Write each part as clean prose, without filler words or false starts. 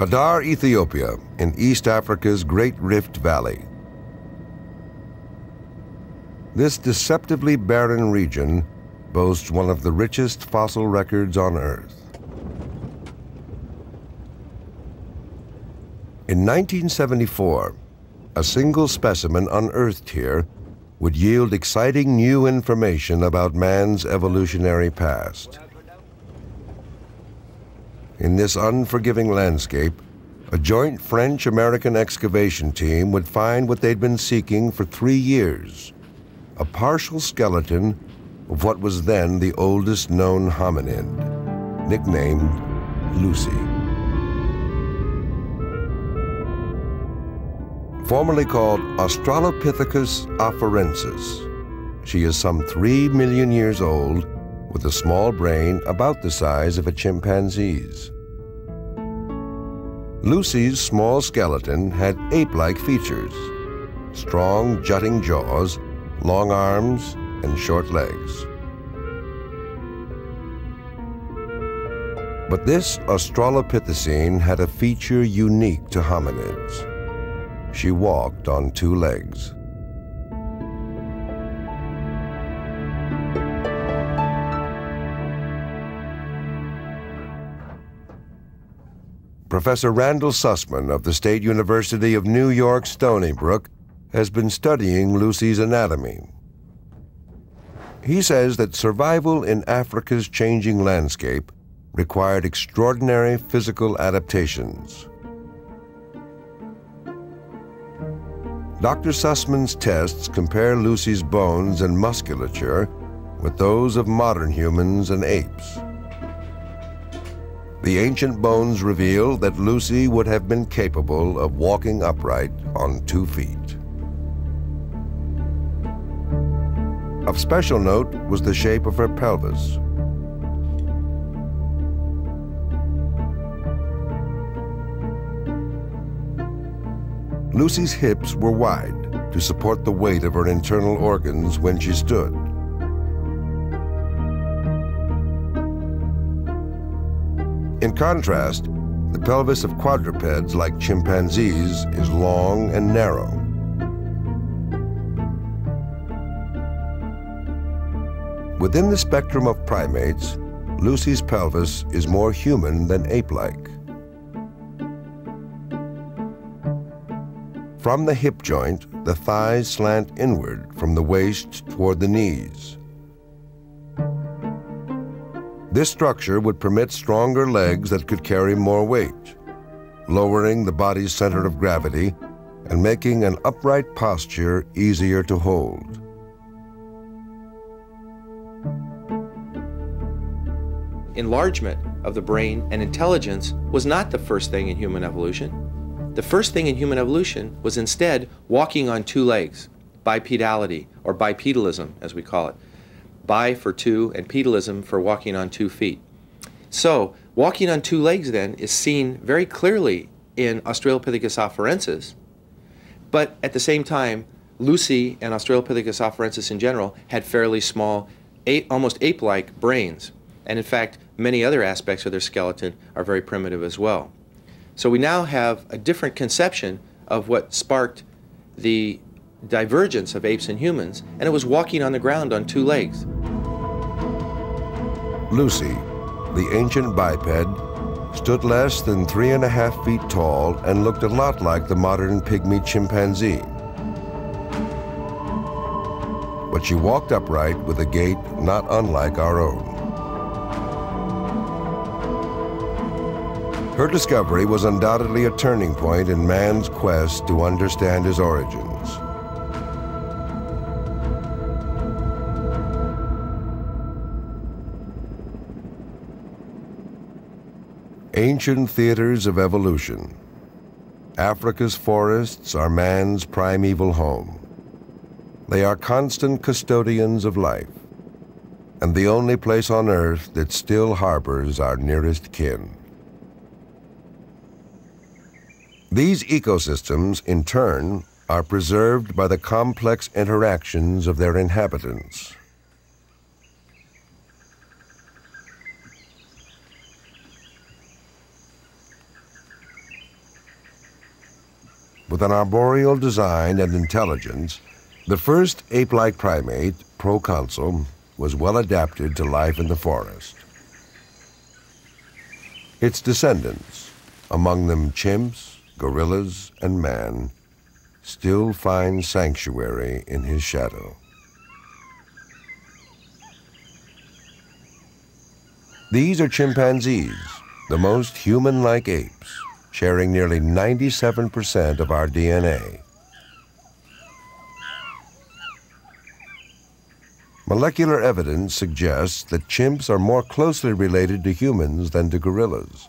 Hadar, Ethiopia, in East Africa's Great Rift Valley. This deceptively barren region boasts one of the richest fossil records on Earth. In 1974, a single specimen unearthed here would yield exciting new information about man's evolutionary past. In this unforgiving landscape, a joint French-American excavation team would find what they'd been seeking for 3 years, a partial skeleton of what was then the oldest known hominid, nicknamed Lucy. Formerly called Australopithecus afarensis, she is some 3 million years old with a small brain about the size of a chimpanzee's. Lucy's small skeleton had ape-like features, strong jutting jaws, long arms, and short legs. But this Australopithecine had a feature unique to hominids. She walked on 2 legs. Professor Randall Sussman of the State University of New York, Stony Brook, has been studying Lucy's anatomy. He says that survival in Africa's changing landscape required extraordinary physical adaptations. Dr. Sussman's tests compare Lucy's bones and musculature with those of modern humans and apes. The ancient bones reveal that Lucy would have been capable of walking upright on 2 feet. Of special note was the shape of her pelvis. Lucy's hips were wide to support the weight of her internal organs when she stood. In contrast, the pelvis of quadrupeds like chimpanzees is long and narrow. Within the spectrum of primates, Lucy's pelvis is more human than ape-like. From the hip joint, the thighs slant inward from the waist toward the knees. This structure would permit stronger legs that could carry more weight, lowering the body's center of gravity and making an upright posture easier to hold. Enlargement of the brain and intelligence was not the first thing in human evolution. The first thing in human evolution was instead walking on 2 legs, bipedality, or bipedalism as we call it. Bi for 2 and pedalism for walking on 2 feet. So walking on 2 legs then is seen very clearly in Australopithecus afarensis, but at the same time Lucy and Australopithecus afarensis in general had fairly small, almost ape-like brains, and in fact many other aspects of their skeleton are very primitive as well. So we now have a different conception of what sparked the divergence of apes and humans, and it was walking on the ground on 2 legs. Lucy, the ancient biped, stood less than 3.5 feet tall and looked a lot like the modern pygmy chimpanzee. But she walked upright with a gait not unlike our own. Her discovery was undoubtedly a turning point in man's quest to understand his origins. Ancient theaters of evolution. Africa's forests are man's primeval home. They are constant custodians of life, and the only place on Earth that still harbors our nearest kin. These ecosystems, in turn, are preserved by the complex interactions of their inhabitants. With an arboreal design and intelligence, the first ape-like primate, proconsul, was well adapted to life in the forest. Its descendants, among them chimps, gorillas, and man, still find sanctuary in his shadow. These are chimpanzees, the most human-like apes, sharing nearly 97% of our DNA. Molecular evidence suggests that chimps are more closely related to humans than to gorillas.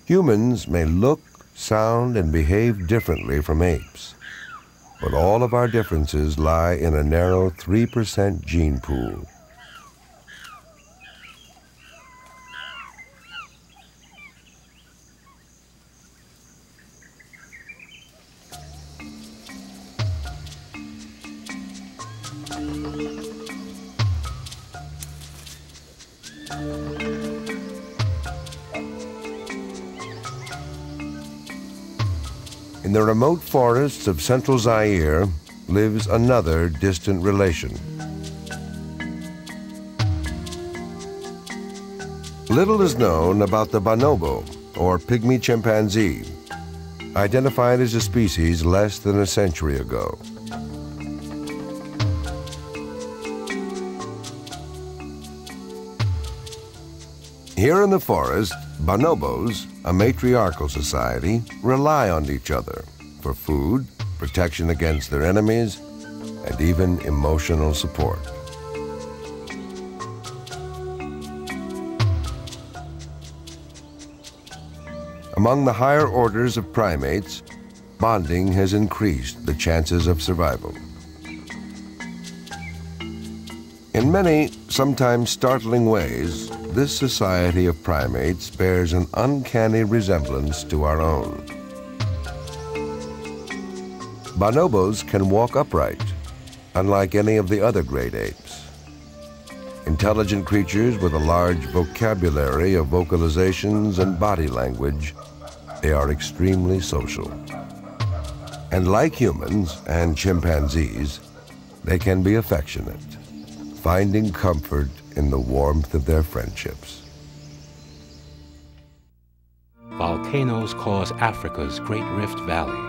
Humans may look, sound, and behave differently from apes, but all of our differences lie in a narrow 3% gene pool. In the remote forests of central Zaire lives another distant relation. Little is known about the bonobo, or pygmy chimpanzee, identified as a species less than a century ago. Here in the forest, bonobos, a matriarchal society, rely on each other for food, protection against their enemies, and even emotional support. Among the higher orders of primates, bonding has increased the chances of survival. In many, sometimes startling ways, this society of primates bears an uncanny resemblance to our own. Bonobos can walk upright, unlike any of the other great apes. Intelligent creatures with a large vocabulary of vocalizations and body language, they are extremely social. And like humans and chimpanzees, they can be affectionate, finding comfort in the warmth of their friendships. Volcanoes cause Africa's Great Rift Valley